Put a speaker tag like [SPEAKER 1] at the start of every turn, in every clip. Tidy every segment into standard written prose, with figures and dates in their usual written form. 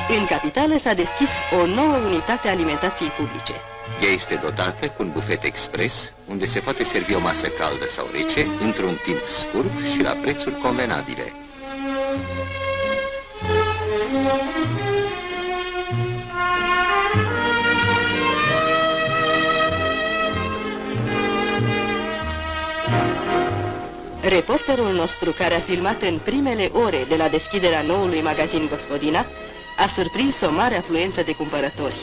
[SPEAKER 1] În capitală s-a deschis o nouă unitate a alimentației publice.
[SPEAKER 2] Ea este dotată cu un bufet expres, unde se poate servi o masă caldă sau rece, într-un timp scurt și la prețuri convenabile.
[SPEAKER 1] Reporterul nostru, care a filmat în primele ore de la deschiderea noului magazin Gospodina, a surprins o mare afluență de cumpărători.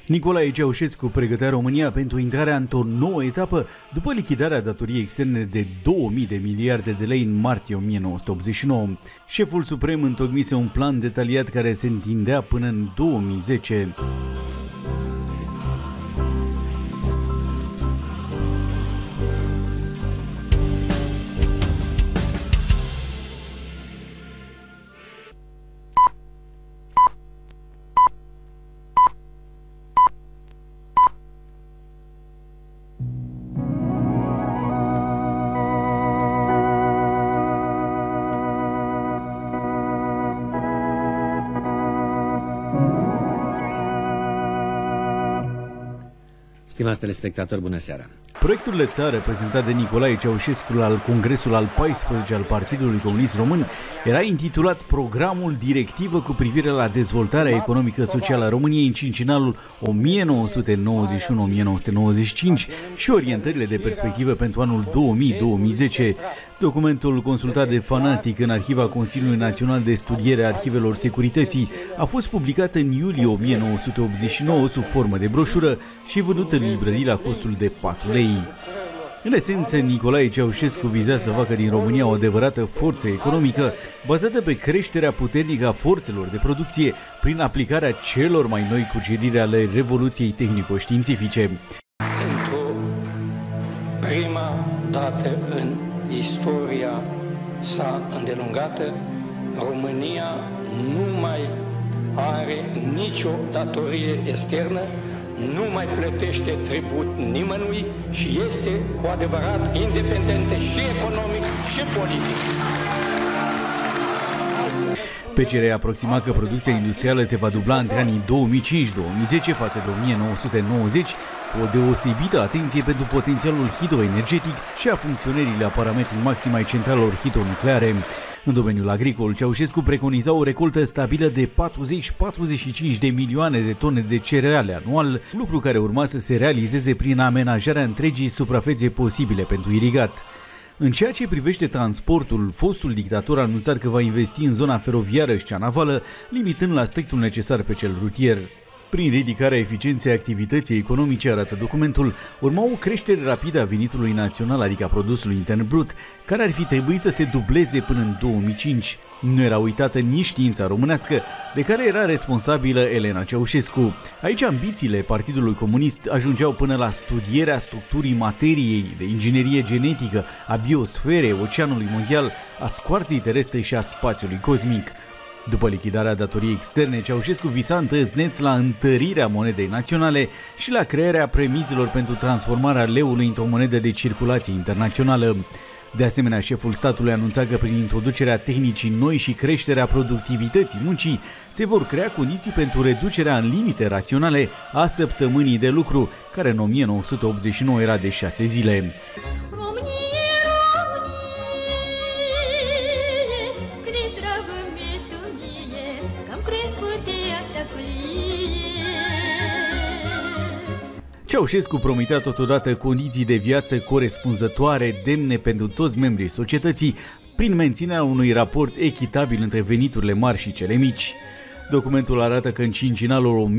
[SPEAKER 3] Nicolae Ceaușescu pregătea România pentru intrarea într-o nouă etapă după lichidarea datoriei externe de 2000 de miliarde de lei în martie 1989. Șeful suprem întocmise un plan detaliat care se întindea până în 2010.
[SPEAKER 4] Stimați telespectatori, bună seara!
[SPEAKER 3] Proiectul de țară prezentat de Nicolae Ceaușescu la Congresul al 14 al Partidului Comunist Român era intitulat Programul Directivă cu privire la dezvoltarea economică socială a României în cincinalul 1991-1995 și orientările de perspectivă pentru anul 2000-2010. Documentul consultat de Fanatic în arhiva Consiliului Național de Studiere a Arhivelor Securității a fost publicat în iulie 1989 sub formă de broșură și vândut în librării la costul de 4 lei. În esență, Nicolae Ceaușescu vizea să facă din România o adevărată forță economică, bazată pe creșterea puternică a forțelor de producție prin aplicarea celor mai noi cuceriri ale Revoluției tehnico-științifice.
[SPEAKER 5] Pentru prima dată în istoria sa îndelungată, România nu mai are nicio datorie externă, nu mai plătește tribut nimănui și este cu adevărat independentă și economic și politic.
[SPEAKER 3] PCR aproxima că producția industrială se va dubla între anii 2005-2010 față de 1990, cu o deosebită atenție pentru potențialul hidroenergetic și a funcționării la parametri maxim ai centralelor hidronucleare. În domeniul agricol, Ceaușescu preconiza o recoltă stabilă de 40-45 de milioane de tone de cereale anual, lucru care urma să se realizeze prin amenajarea întregii suprafețe posibile pentru irigat. În ceea ce privește transportul, fostul dictator a anunțat că va investi în zona feroviară și cea navală, limitând la strictul necesar pe cel rutier. Prin ridicarea eficienței activității economice, arată documentul, urma o creștere rapidă a venitului național, adică a produsului intern brut, care ar fi trebuit să se dubleze până în 2005. Nu era uitată nici știința românească, de care era responsabilă Elena Ceaușescu. Aici ambițiile Partidului Comunist ajungeau până la studierea structurii materiei, de inginerie genetică, a biosferei, oceanului mondial, a scoarței terestre și a spațiului cosmic. După lichidarea datoriei externe, Ceaușescu visa întârzneț la întărirea monedei naționale și la crearea premizelor pentru transformarea leului într-o monedă de circulație internațională. De asemenea, șeful statului anunța că prin introducerea tehnicii noi și creșterea productivității muncii se vor crea condiții pentru reducerea în limite raționale a săptămânii de lucru, care în 1989 era de 6 zile. Ceaușescu promitea totodată condiții de viață corespunzătoare, demne pentru toți membrii societății, prin menținerea unui raport echitabil între veniturile mari și cele mici. Documentul arată că în cincinalul 1991-1995,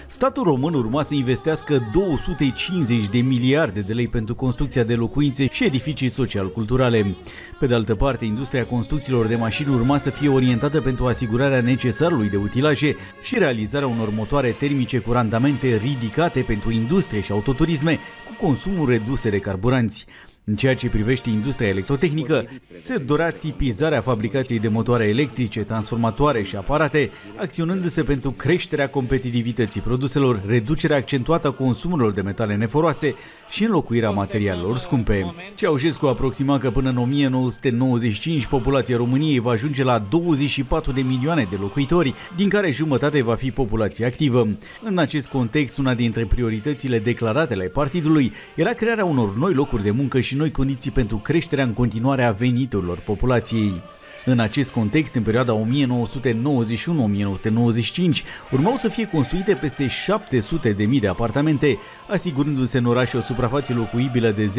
[SPEAKER 3] statul român urma să investească 250 de miliarde de lei pentru construcția de locuințe și edificii social-culturale. Pe de altă parte, industria construcțiilor de mașini urma să fie orientată pentru asigurarea necesarului de utilaje și realizarea unor motoare termice cu randamente ridicate pentru industrie și autoturisme cu consumuri reduse de carburanți. În ceea ce privește industria electrotehnică, se dorea tipizarea fabricației de motoare electrice, transformatoare și aparate, acționându-se pentru creșterea competitivității produselor, reducerea accentuată a consumurilor de metale neforoase și înlocuirea materialelor scumpe. Ceaușescu aproxima că până în 1995 populația României va ajunge la 24 de milioane de locuitori, din care jumătate va fi populație activă. În acest context, una dintre prioritățile declarate ale partidului era crearea unor noi locuri de muncă și noi condiții pentru creșterea în continuare a veniturilor populației. În acest context, în perioada 1991-1995, urmau să fie construite peste 700.000 de apartamente, asigurându-se în oraș o suprafață locuibilă de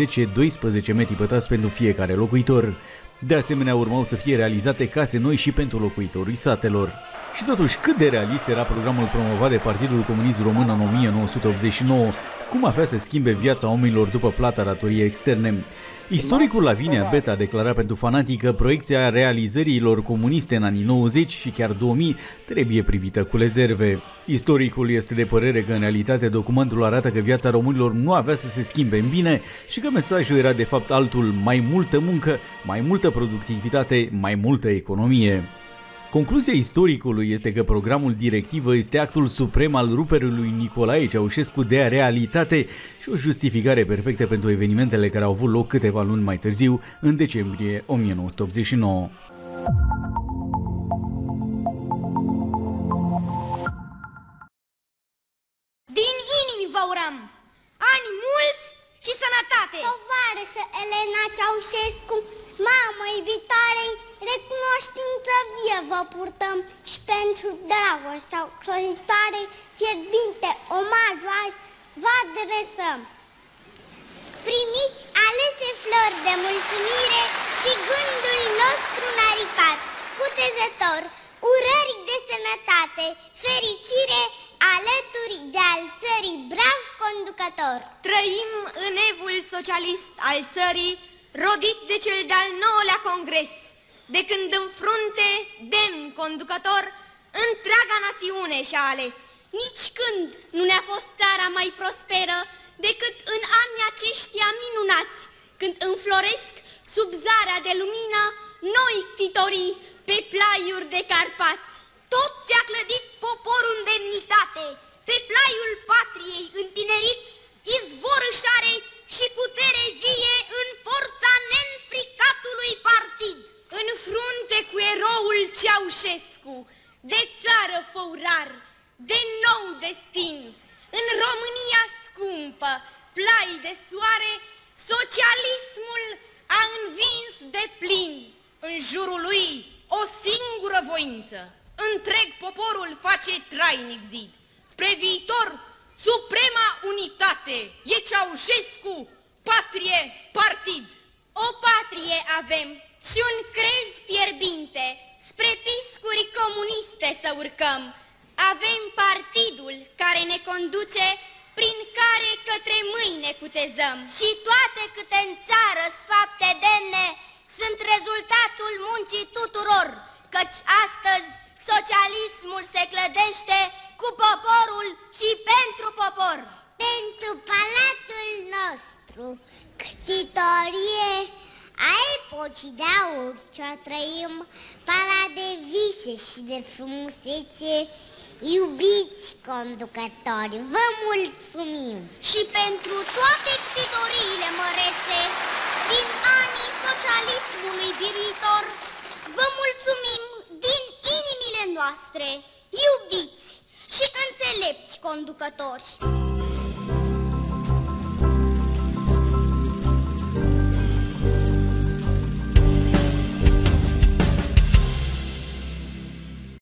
[SPEAKER 3] 10-12 metri pătrați pentru fiecare locuitor. De asemenea, urmau să fie realizate case noi și pentru locuitorii satelor. Și totuși, cât de realist era programul promovat de Partidul Comunist Român în 1989? Cum avea să schimbe viața oamenilor după plata datoriei externe? Istoricul Lavinia Beta a declarat pentru Fanatic că proiecția realizărilor comuniste în anii 90 și chiar 2000 trebuie privită cu rezerve. Istoricul este de părere că în realitate documentul arată că viața românilor nu avea să se schimbe în bine și că mesajul era de fapt altul: mai multă muncă, mai multă productivitate, mai multă economie. Concluzia istoricului este că programul directivă este actul suprem al ruperii lui Nicolae Ceaușescu de realitate și o justificare perfectă pentru evenimentele care au avut loc câteva luni mai târziu, în decembrie 1989.
[SPEAKER 6] Din inimi vă urăm ani mulți și sănătate!
[SPEAKER 7] Tovarășă Elena Ceaușescu, mamă iubitoarei, recunoștință vie vă purtăm și pentru dragostea ocrotitoare fierbinte omajul azi vă adresăm. Primiți alese flori de mulțumire și gândul nostru naripat, cutezător, urări de sănătate, fericire alături de al țării brav conducător.
[SPEAKER 6] Trăim în evul socialist al țării, rodit de cel de-al 9-lea congres, de când în frunte, demn conducător, întreaga națiune și-a ales.
[SPEAKER 7] Nici când nu ne-a fost țara mai prosperă decât în anii aceștia minunați, când înfloresc sub zarea de lumină noi ctitorii pe plaiuri de Carpați.
[SPEAKER 6] Tot ce-a clădit poporul în demnitate, pe plaiul patriei întinerit, izvor își are și putere vie în forța neînfricatului partid. În frunte cu eroul Ceaușescu, de țară făurar, de nou destin, în România scumpă, plai de soare, socialismul a învins de plin. În jurul lui o singură voință, întreg poporul face trainic zid. Spre viitor, suprema unitate, e Ceaușescu, patrie, partid.
[SPEAKER 7] O patrie avem și un crez fierbinte, spre piscuri comuniste să urcăm. Avem partidul care ne conduce, prin care către mâine cutezăm.
[SPEAKER 6] Și toate câte în țară sfapte demne sunt rezultatul muncii tuturor, căci astăzi socialismul se clădește cu poporul și pentru popor.
[SPEAKER 7] Pentru palatul nostru, ctitorie a epocii de aur ce-o trăim, palat de vise și de frumusețe, iubiți conducători, vă mulțumim!
[SPEAKER 6] Și pentru toate ctitoriile mărețe din anii socialismului biruitor, vă mulțumim din inimile noastre, iubiți și înțelepți conducători!